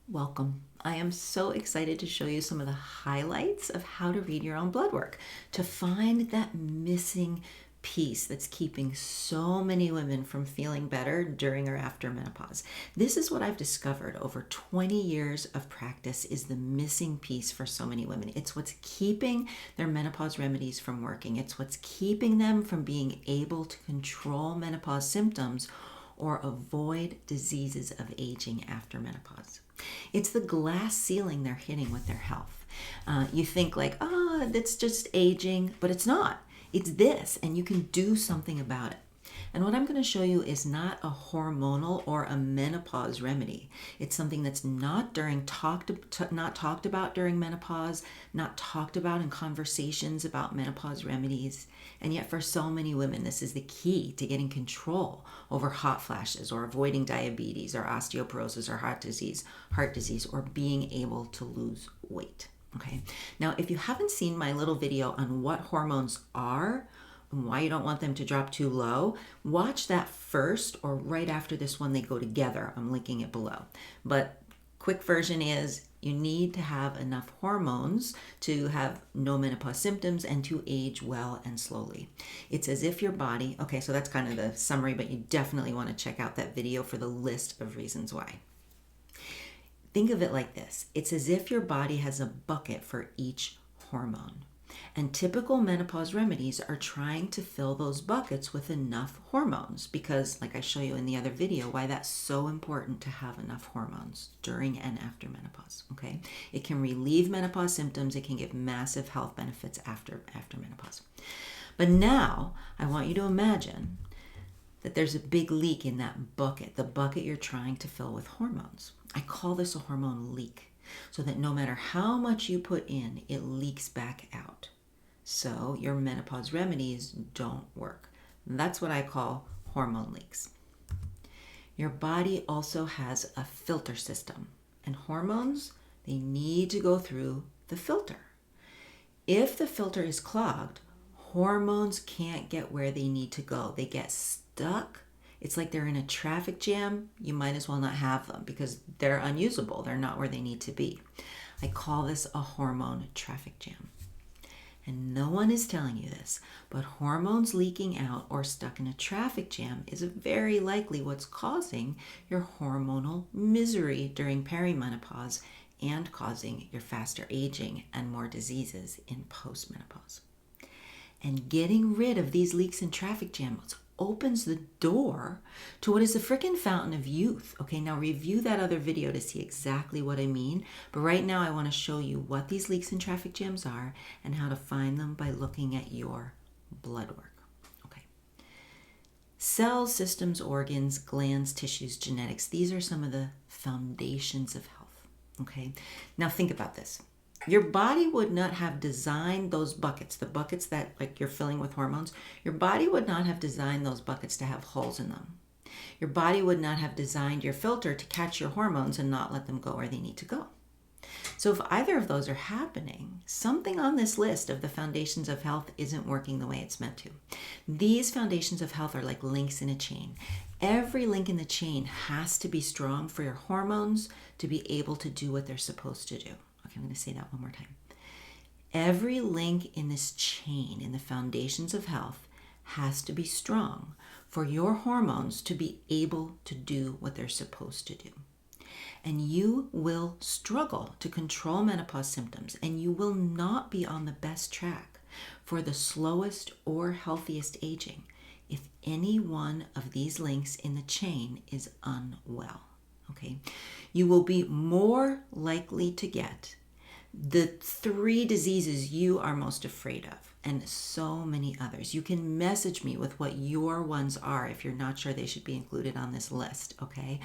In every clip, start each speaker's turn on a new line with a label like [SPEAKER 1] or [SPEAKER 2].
[SPEAKER 1] Welcome. I am so excited to show you some of the highlights of how to read your own blood work to find that missing piece that's keeping so many women from feeling better during or after menopause. This is what I've discovered over 20 years of practice is the missing piece for so many women. It's what's keeping their menopause remedies from working. It's what's keeping them from being able to control menopause symptoms or avoid diseases of aging after menopause. It's the glass ceiling they're hitting with their health. You think like, oh, that's just aging, but it's not. It's this, and you can do something about it. And what I'm going to show you is not a hormonal or a menopause remedy. It's something that's not not talked about during menopause, not talked about in conversations about menopause remedies. And yet for so many women, this is the key to getting control over hot flashes or avoiding diabetes or osteoporosis or heart disease, or being able to lose weight. Okay. Now, if you haven't seen my little video on what hormones are and why you don't want them to drop too low, watch that first or right after this one. They go together. I'm linking it below. But quick version is you need to have enough hormones to have no menopause symptoms and to age well and slowly. It's as if your body, okay, so that's kind of the summary, but you definitely want to check out that video for the list of reasons why. Think of it like this. It's as if your body has a bucket for each hormone. And typical menopause remedies are trying to fill those buckets with enough hormones because, like I show you in the other video, why that's so important to have enough hormones during and after menopause, okay? It can relieve menopause symptoms. It can give massive health benefits after menopause. But now I want you to imagine that there's a big leak in that bucket, the bucket you're trying to fill with hormones. I call this a hormone leak, so that no matter how much you put in, it leaks back out. So your menopause remedies don't work. That's what I call hormone leaks. Your body also has a filter system, and hormones, they need to go through the filter. If the filter is clogged, hormones can't get where they need to go. They get stuck. It's like they're in a traffic jam. You might as well not have them because they're unusable. They're not where they need to be. I call this a hormone traffic jam. And no one is telling you this, but hormones leaking out or stuck in a traffic jam is very likely what's causing your hormonal misery during perimenopause and causing your faster aging and more diseases in postmenopause. And getting rid of these leaks and traffic jams opens the door to what is the frickin' fountain of youth. Okay, now review that other video to see exactly what I mean. But right now I want to show you what these leaks and traffic jams are and how to find them by looking at your blood work. Okay. Cells, systems, organs, glands, tissues, genetics. These are some of the foundations of health. Okay. Now think about this. Your body would not have designed those buckets, the buckets that like you're filling with hormones. Your body would not have designed those buckets to have holes in them. Your body would not have designed your filter to catch your hormones and not let them go where they need to go. So if either of those are happening, something on this list of the foundations of health isn't working the way it's meant to. These foundations of health are like links in a chain. Every link in the chain has to be strong for your hormones to be able to do what they're supposed to do. Okay, I'm going to say that one more time. Every link in this chain, in the foundations of health, has to be strong for your hormones to be able to do what they're supposed to do. And you will struggle to control menopause symptoms, and you will not be on the best track for the slowest or healthiest aging if any one of these links in the chain is unwell. Okay, you will be more likely to get the 3 diseases you are most afraid of and so many others. You can message me with what your ones are if you're not sure they should be included on this list, okay?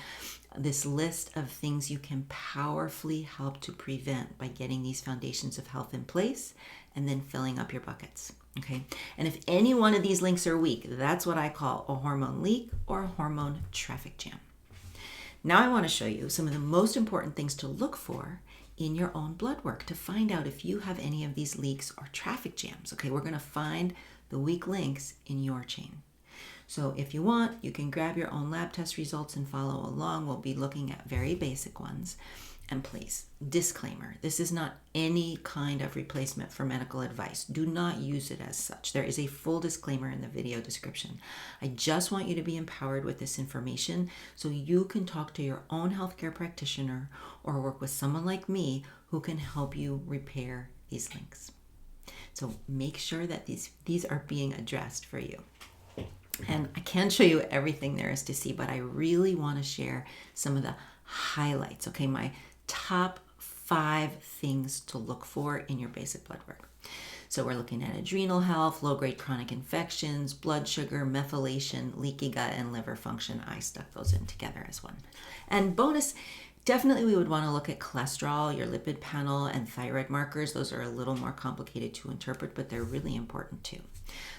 [SPEAKER 1] This list of things you can powerfully help to prevent by getting these foundations of health in place and then filling up your buckets, okay? And if any one of these links are weak, that's what I call a hormone leak or a hormone traffic jam. Now I want to show you some of the most important things to look for in your own blood work to find out if you have any of these leaks or traffic jams. Okay, we're going to find the weak links in your chain. So if you want, you can grab your own lab test results and follow along. We'll be looking at very basic ones. And please, disclaimer, this is not any kind of replacement for medical advice. Do not use it as such. There is a full disclaimer in the video description. I just want you to be empowered with this information so you can talk to your own healthcare practitioner or work with someone like me who can help you repair these links. So make sure that these are being addressed for you. And I can't show you everything there is to see, but I really want to share some of the highlights, okay? My top 5 things to look for in your basic blood work. So we're looking at adrenal health, low-grade chronic infections, blood sugar, methylation, leaky gut, and liver function. I stuck those in together as one. And bonus, definitely we would want to look at cholesterol, your lipid panel, and thyroid markers. Those are a little more complicated to interpret, but they're really important too.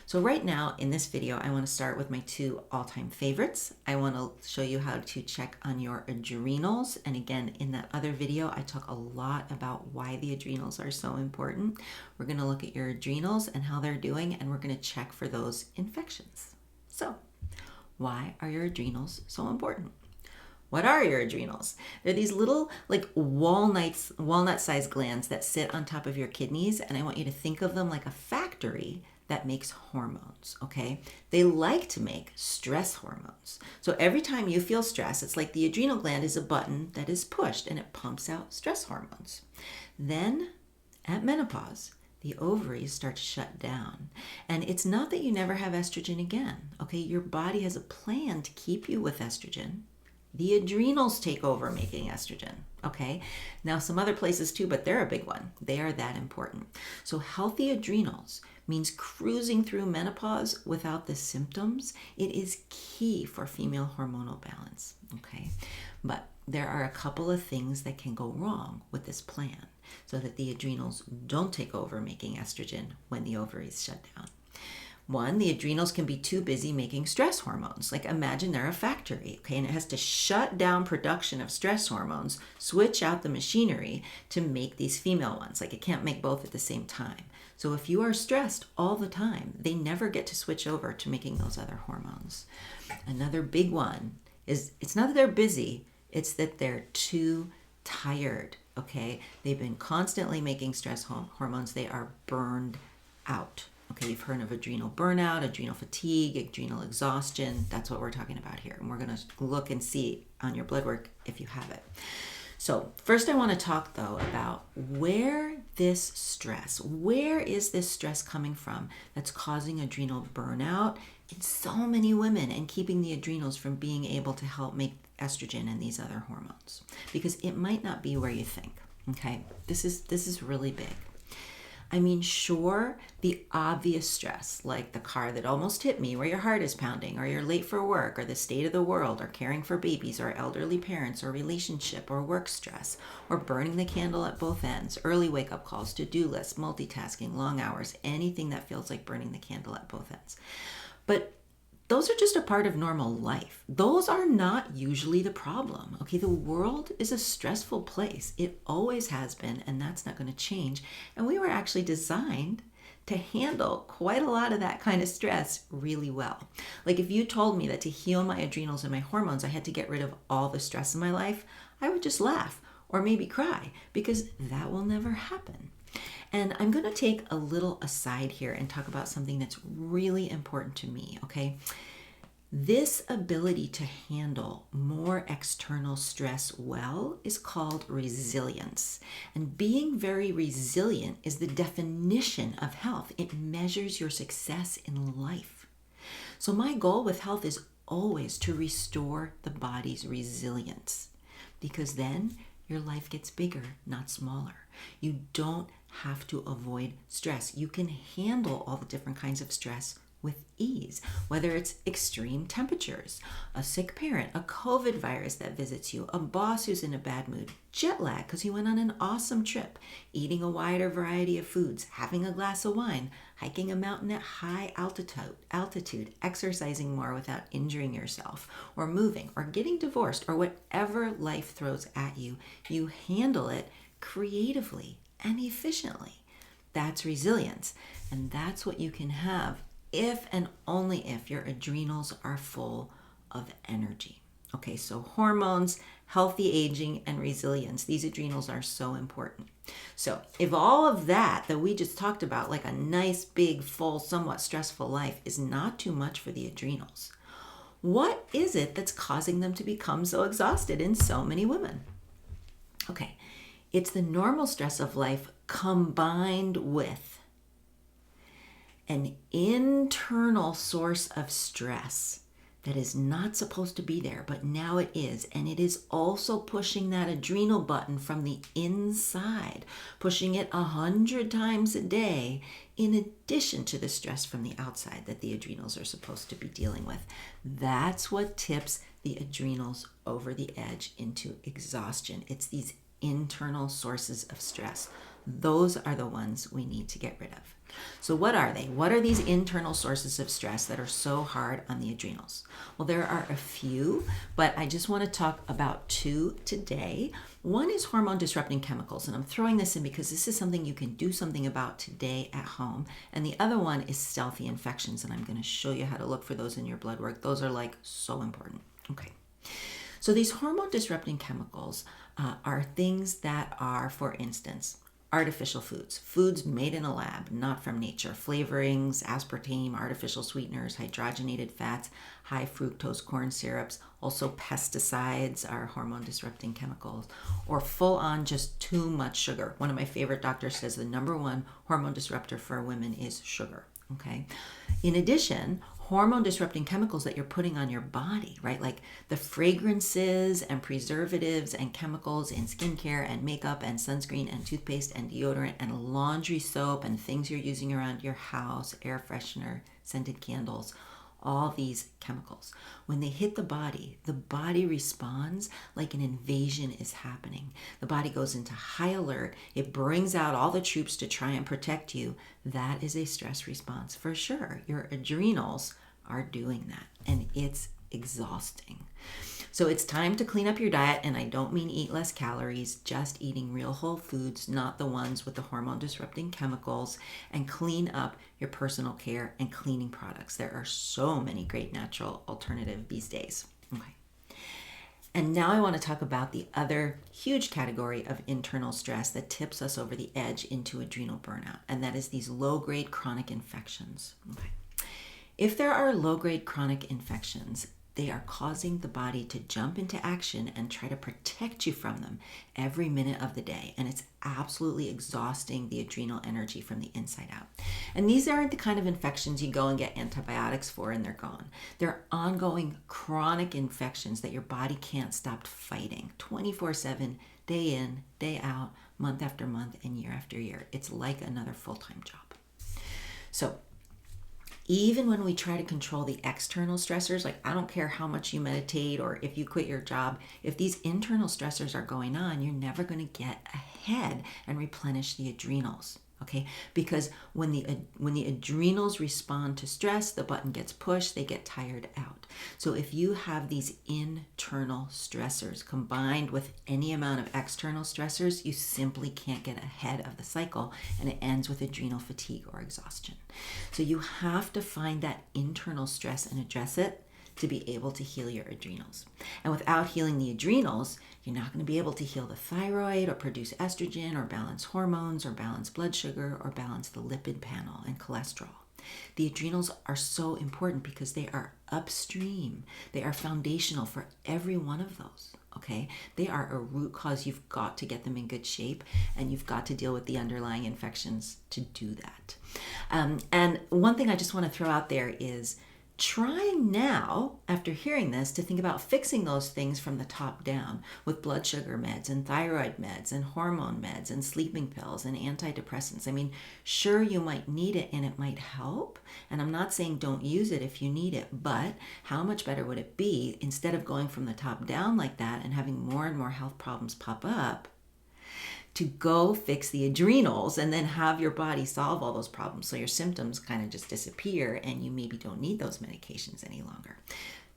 [SPEAKER 1] So right now in this video, I want to start with my 2 all-time favorites. I want to show you how to check on your adrenals. And again, in that other video, I talk a lot about why the adrenals are so important. We're going to look at your adrenals and how they're doing, and we're going to check for those infections. So why are your adrenals so important? What are your adrenals? They're these little like walnut-sized glands that sit on top of your kidneys, and I want you to think of them like a factory that makes hormones, okay? They like to make stress hormones. So every time you feel stress, it's like the adrenal gland is a button that is pushed and it pumps out stress hormones. Then at menopause, the ovaries start to shut down. And it's not that you never have estrogen again, okay? Your body has a plan to keep you with estrogen. The adrenals take over making estrogen, okay? Now some other places too, but they're a big one. They are that important. So healthy adrenals means cruising through menopause without the symptoms. It is key for female hormonal balance, okay? But there are a couple of things that can go wrong with this plan so that the adrenals don't take over making estrogen when the ovaries shut down. One, the adrenals can be too busy making stress hormones. Like imagine they're a factory, okay, and it has to shut down production of stress hormones, switch out the machinery to make these female ones. Like it can't make both at the same time. So if you are stressed all the time, they never get to switch over to making those other hormones. Another big one is it's not that they're busy, it's that they're too tired, okay? They've been constantly making stress hormones. They are burned out. Okay, you've heard of adrenal burnout, adrenal fatigue, adrenal exhaustion. That's what we're talking about here. And we're going to look and see on your blood work if you have it. So first I want to talk though about where is this stress coming from that's causing adrenal burnout in so many women and keeping the adrenals from being able to help make estrogen and these other hormones? Because it might not be where you think, okay? This is really big. I mean, sure, the obvious stress, like the car that almost hit me where your heart is pounding, or you're late for work, or the state of the world, or caring for babies, or elderly parents, or relationship, or work stress, or burning the candle at both ends, early wake-up calls, to-do lists, multitasking, long hours, anything that feels like burning the candle at both ends. But those are just a part of normal life. Those are not usually the problem, okay? The world is a stressful place. It always has been, and that's not going to change. And we were actually designed to handle quite a lot of that kind of stress really well. Like if you told me that to heal my adrenals and my hormones, I had to get rid of all the stress in my life, I would just laugh or maybe cry because that will never happen. And I'm going to take a little aside here and talk about something that's really important to me, okay? This ability to handle more external stress well is called resilience. And being very resilient is the definition of health. It measures your success in life. So my goal with health is always to restore the body's resilience, because then your life gets bigger, not smaller. You don't have to avoid stress. You can handle all the different kinds of stress with ease, whether it's extreme temperatures, a sick parent, a COVID virus that visits you, a boss who's in a bad mood, jet lag because you went on an awesome trip, eating a wider variety of foods, having a glass of wine, hiking a mountain at high altitude, exercising more without injuring yourself, or moving, or getting divorced, or whatever life throws at you, you handle it creatively and efficiently. That's resilience, and that's what you can have if and only if your adrenals are full of energy. Okay, so hormones, healthy aging, and resilience. These adrenals are so important. So if all of that we just talked about, like a nice, big, full, somewhat stressful life, is not too much for the adrenals, what is it that's causing them to become so exhausted in so many women? Okay, it's the normal stress of life combined with an internal source of stress that is not supposed to be there, but now it is. And it is also pushing that adrenal button from the inside, pushing it 100 times a day, in addition to the stress from the outside that the adrenals are supposed to be dealing with. That's what tips the adrenals over the edge into exhaustion. It's these internal sources of stress. Those are the ones we need to get rid of. So what are they? What are these internal sources of stress that are so hard on the adrenals? Well, there are a few, but I just want to talk about two today. One is hormone disrupting chemicals, and I'm throwing this in because this is something you can do something about today at home. And the other one is stealthy infections, and I'm going to show you how to look for those in your blood work. Those are like so important. Okay. So these hormone disrupting chemicals are things that are, for instance, artificial foods made in a lab, not from nature, flavorings, aspartame, artificial sweeteners, hydrogenated fats, high fructose corn syrups, also pesticides are hormone disrupting chemicals, or full on just too much sugar. One of my favorite doctors says the number one hormone disruptor for women is sugar. Okay. In addition, hormone disrupting chemicals that you're putting on your body, right? Like the fragrances and preservatives and chemicals in skincare and makeup and sunscreen and toothpaste and deodorant and laundry soap and things you're using around your house, air freshener, scented candles, all these chemicals. When they hit the body responds like an invasion is happening. The body goes into high alert. It brings out all the troops to try and protect you. That is a stress response for sure. Your adrenals are doing that, and it's exhausting. So it's time to clean up your diet, and I don't mean eat less calories, just eating real whole foods, not the ones with the hormone disrupting chemicals, and clean up your personal care and cleaning products. There are so many great natural alternatives these days. Okay. And now I want to talk about the other huge category of internal stress that tips us over the edge into adrenal burnout, and that is these low-grade chronic infections. Okay. If there are low-grade chronic infections, they are causing the body to jump into action and try to protect you from them every minute of the day. And it's absolutely exhausting the adrenal energy from the inside out. And these aren't the kind of infections you go and get antibiotics for and they're gone. They're ongoing chronic infections that your body can't stop fighting 24/7, day in, day out, month after month, and year after year. It's like another full-time job. So even when we try to control the external stressors, like I don't care how much you meditate or if you quit your job, if these internal stressors are going on, you're never going to get ahead and replenish the adrenals. Okay, because when the adrenals respond to stress, the button gets pushed, they get tired out. So if you have these internal stressors combined with any amount of external stressors, you simply can't get ahead of the cycle, and it ends with adrenal fatigue or exhaustion. So you have to find that internal stress and address it to be able to heal your adrenals. And without healing the adrenals, you're not going to be able to heal the thyroid or produce estrogen or balance hormones or balance blood sugar or balance the lipid panel and cholesterol. The adrenals are so important because they are upstream. They are foundational for every one of those. Okay, they are a root cause. You've got to get them in good shape, and you've got to deal with the underlying infections to do that. And one thing I just want to throw out there is try now, after hearing this, to think about fixing those things from the top down with blood sugar meds and thyroid meds and hormone meds and sleeping pills and antidepressants. I mean, sure, you might need it and it might help. And I'm not saying don't use it if you need it, but how much better would it be instead of going from the top down like that and having more and more health problems pop up, to go fix the adrenals and then have your body solve all those problems so your symptoms kind of just disappear and you maybe don't need those medications any longer.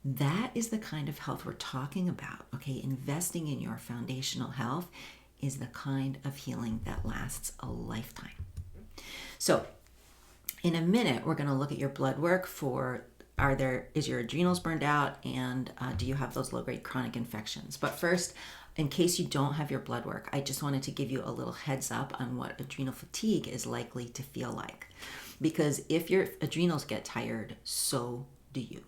[SPEAKER 1] That is the kind of health we're talking about, okay? Investing in your foundational health is the kind of healing that lasts a lifetime. So In a minute, we're going to look at your blood work for is your adrenals burned out, and do you have those low-grade chronic infections? But first, in case you don't have your blood work, I just wanted to give you a little heads up on what adrenal fatigue is likely to feel like. Because if your adrenals get tired, so do you.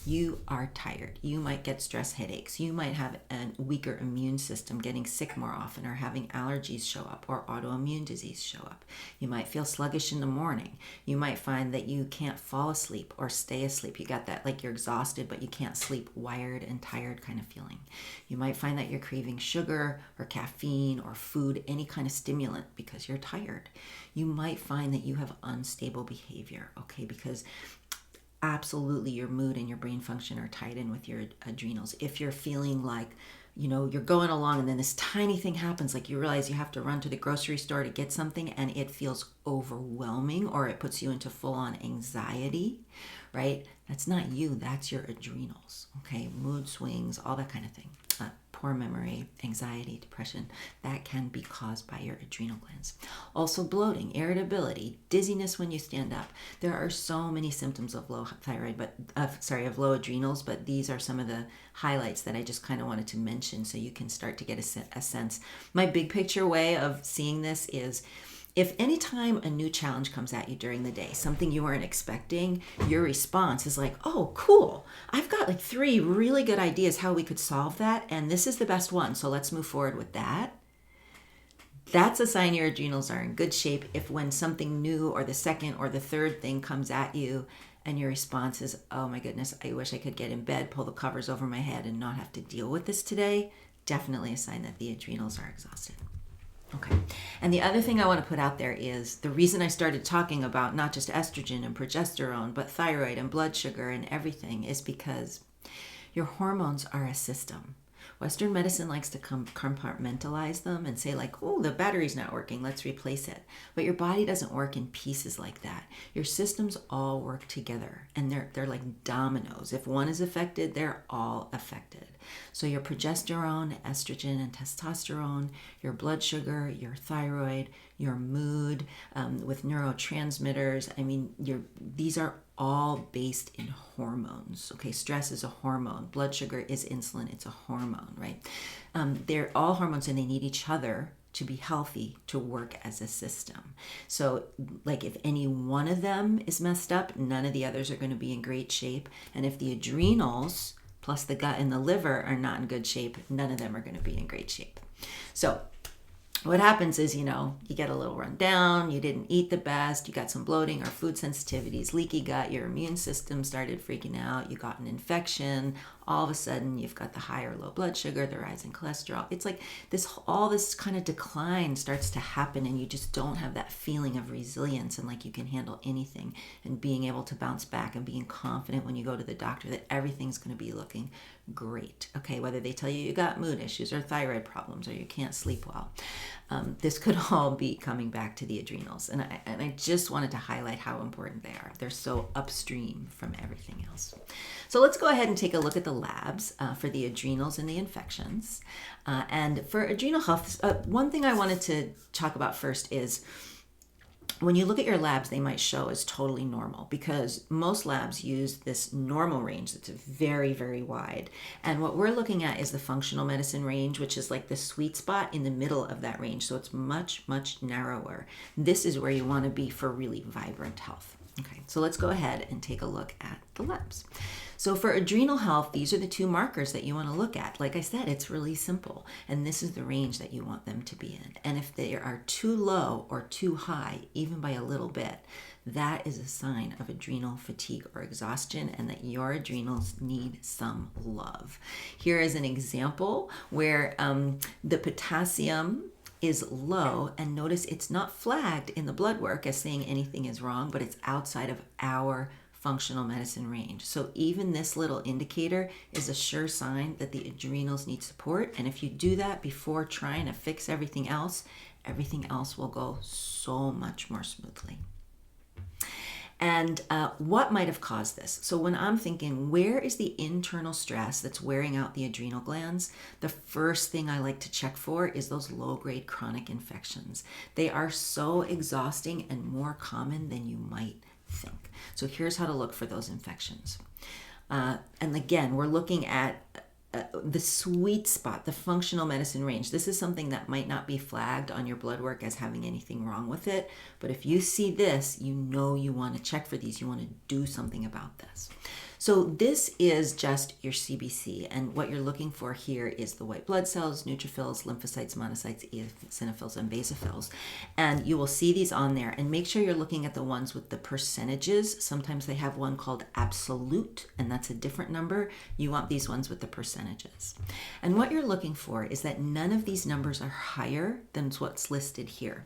[SPEAKER 1] You are tired. You might get stress headaches. You might have a weaker immune system, getting sick more often, or having allergies show up, or autoimmune disease show up. You might feel sluggish in the morning. You might find that you can't fall asleep or stay asleep. You got that, like, you're exhausted, but you can't sleep, wired and tired kind of feeling. You might find that you're craving sugar or caffeine or food, any kind of stimulant, because you're tired. You might find that you have unstable behavior, okay, because absolutely your mood and your brain function are tied in with your adrenals. If you're feeling like, you're going along and then this tiny thing happens, like you realize you have to run to the grocery store to get something and it feels overwhelming, or it puts you into full-on anxiety, right? That's not you, that's your adrenals, okay? Mood swings, all that kind of thing. Poor memory, anxiety, depression, that can be caused by your adrenal glands. Also bloating, irritability, dizziness when you stand up. There are so many symptoms of low low adrenals, but these are some of the highlights that I just kind of wanted to mention so you can start to get a sense. My big picture way of seeing this is, if anytime a new challenge comes at you during the day, something you weren't expecting, your response is like, oh, cool. I've got like 3 really good ideas how we could solve that, and this is the best one, so let's move forward with that. That's a sign your adrenals are in good shape if when something new or the second or the third thing comes at you and your response is, oh my goodness, I wish I could get in bed, pull the covers over my head and not have to deal with this today, definitely a sign that the adrenals are exhausted. Okay. And the other thing I want to put out there is the reason I started talking about not just estrogen and progesterone, but thyroid and blood sugar and everything is because your hormones are a system. Western medicine likes to compartmentalize them and say like, oh, the battery's not working, let's replace it. But your body doesn't work in pieces like that. Your systems all work together, and they're like dominoes. If one is affected, they're all affected. So your progesterone, estrogen, and testosterone, your blood sugar, your thyroid, your mood, with neurotransmitters. I mean, these are all based in hormones. Okay, stress is a hormone. Blood sugar is insulin. It's a hormone, right? They're all hormones, and they need each other to be healthy, to work as a system. So like if any one of them is messed up, none of the others are going to be in great shape. And if the adrenals plus the gut and the liver are not in good shape, none of them are going to be in great shape. So what happens is, you get a little run down, you didn't eat the best, you got some bloating or food sensitivities, leaky gut, your immune system started freaking out, you got an infection, all of a sudden you've got the high or low blood sugar, the rising cholesterol. It's like all this kind of decline starts to happen, and you just don't have that feeling of resilience and like you can handle anything, and being able to bounce back and being confident when you go to the doctor that everything's going to be looking great. Okay, whether they tell you got mood issues or thyroid problems or you can't sleep well. This could all be coming back to the adrenals. And I just wanted to highlight how important they are. They're so upstream from everything else. So let's go ahead and take a look at the labs for the adrenals and the infections. And for adrenal health, one thing I wanted to talk about first is when you look at your labs, they might show as totally normal, because most labs use this normal range that's very, very wide. And what we're looking at is the functional medicine range, which is like the sweet spot in the middle of that range. So it's much, much narrower. This is where you want to be for really vibrant health. Okay, so let's go ahead and take a look at the labs. So for adrenal health, these are the 2 markers that you want to look at. Like I said, it's really simple, and this is the range that you want them to be in. And if they are too low or too high, even by a little bit, that is a sign of adrenal fatigue or exhaustion, and that your adrenals need some love. Here is an example where the potassium is low, and notice it's not flagged in the blood work as saying anything is wrong, but it's outside of our functional medicine range. So even this little indicator is a sure sign that the adrenals need support. And if you do that before trying to fix everything else will go so much more smoothly. And what might have caused this? So when I'm thinking, where is the internal stress that's wearing out the adrenal glands? The first thing I like to check for is those low-grade chronic infections. They are so exhausting and more common than you might think. So here's how to look for those infections. And again, we're looking at the sweet spot, the functional medicine range. This is something that might not be flagged on your blood work as having anything wrong with it. But if you see this, you know you want to check for these. You want to do something about this. So this is just your CBC, and what you're looking for here is the white blood cells, neutrophils, lymphocytes, monocytes, eosinophils, and basophils. And you will see these on there, and make sure you're looking at the ones with the percentages. Sometimes they have one called absolute, and that's a different number. You want these ones with the percentages. And what you're looking for is that none of these numbers are higher than what's listed here.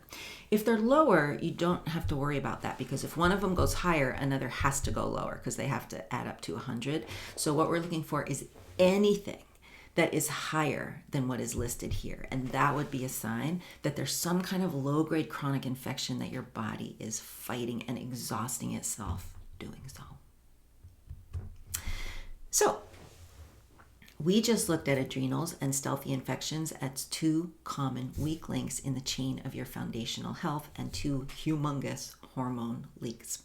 [SPEAKER 1] If they're lower, you don't have to worry about that, because if one of them goes higher, another has to go lower because they have to add up to 100. So what we're looking for is anything that is higher than what is listed here. And that would be a sign that there's some kind of low-grade chronic infection that your body is fighting and exhausting itself doing so. So we just looked at adrenals and stealthy infections as two common weak links in the chain of your foundational health and two humongous hormone leaks.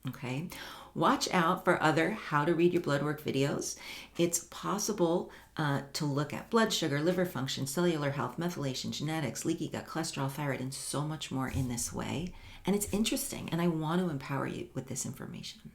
[SPEAKER 1] Okay, watch out for other how to read your blood work videos. It's possible to look at blood sugar, liver function, cellular health, methylation, genetics, leaky gut, cholesterol, thyroid, and so much more in this way. And it's interesting, and I want to empower you with this information.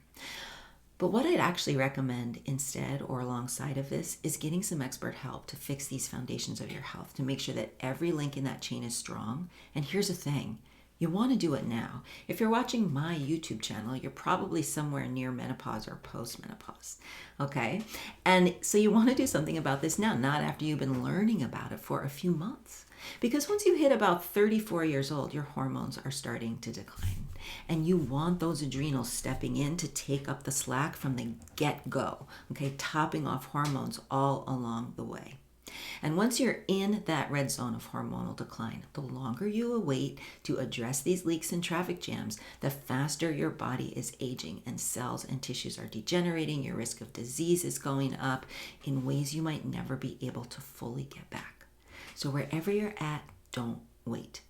[SPEAKER 1] But what I'd actually recommend instead or alongside of this is getting some expert help to fix these foundations of your health, to make sure that every link in that chain is strong. And here's the thing. You want to do it now. If you're watching my YouTube channel, you're probably somewhere near menopause or post-menopause, okay? And so you want to do something about this now, not after you've been learning about it for a few months. Because once you hit about 34 years old, your hormones are starting to decline. And you want those adrenals stepping in to take up the slack from the get-go, okay? Topping off hormones all along the way. And once you're in that red zone of hormonal decline, the longer you wait to address these leaks and traffic jams, the faster your body is aging and cells and tissues are degenerating. Your risk of disease is going up in ways you might never be able to fully get back. So wherever you're at, don't wait.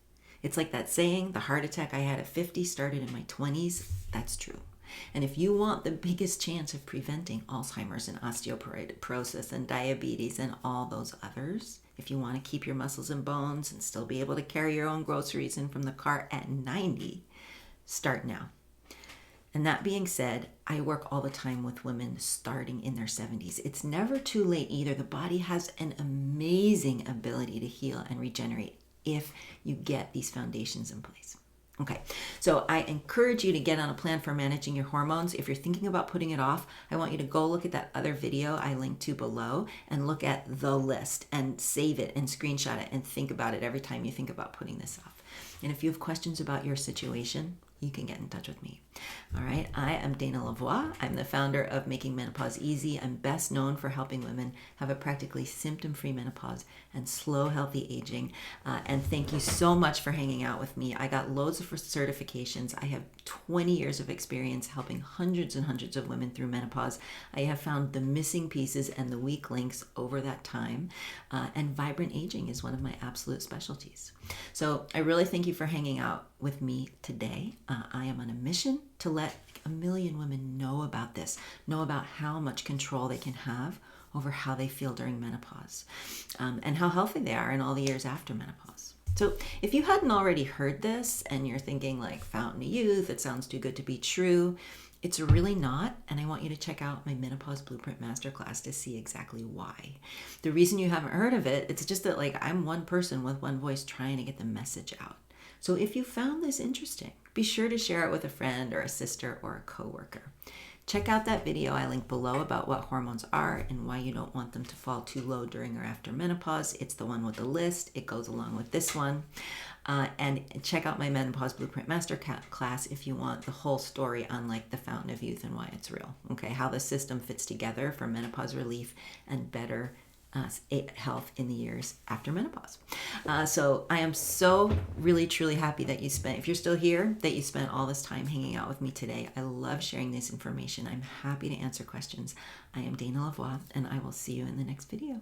[SPEAKER 1] It's like that saying, the heart attack I had at 50 started in my 20s. That's true. And if you want the biggest chance of preventing Alzheimer's and osteoporosis and diabetes and all those others, if you want to keep your muscles and bones and still be able to carry your own groceries in from the car at 90, start now. And that being said, I work all the time with women starting in their 70s. It's never too late either. The body has an amazing ability to heal and regenerate if you get these foundations in place. Okay, so I encourage you to get on a plan for managing your hormones. If you're thinking about putting it off, I want you to go look at that other video I linked to below and look at the list and save it and screenshot it and think about it every time you think about putting this off. And if you have questions about your situation, you can get in touch with me. All right, I am Dana Lavoie. I'm the founder of Making Menopause Easy. I'm best known for helping women have a practically symptom-free menopause and slow, healthy aging. And thank you so much for hanging out with me. I got loads of certifications. I have 20 years of experience helping hundreds and hundreds of women through menopause. I have found the missing pieces and the weak links over that time. And vibrant aging is one of my absolute specialties. So I really thank you for hanging out with me today. I am on a mission to let a million women know about this, know about how much control they can have over how they feel during menopause, and how healthy they are in all the years after menopause. So if you hadn't already heard this and you're thinking like fountain of youth, it sounds too good to be true, it's really not, and I want you to check out my Menopause Blueprint Masterclass to see exactly why. The reason you haven't heard of it, it's just that like I'm one person with one voice trying to get the message out. So if you found this interesting, be sure to share it with a friend or a sister or a coworker. Check out that video I linked below about what hormones are and why you don't want them to fall too low during or after menopause. It's the one with the list. It goes along with this one. And check out my Menopause Blueprint Masterclass if you want the whole story on like the fountain of youth and why it's real. Okay, how the system fits together for menopause relief and better health in the years after menopause. So I am so really truly happy that you spent, if you're still here, that you spent all this time hanging out with me today. I love sharing this information. I'm happy to answer questions. I am Dana Lavoie, and I will see you in the next video.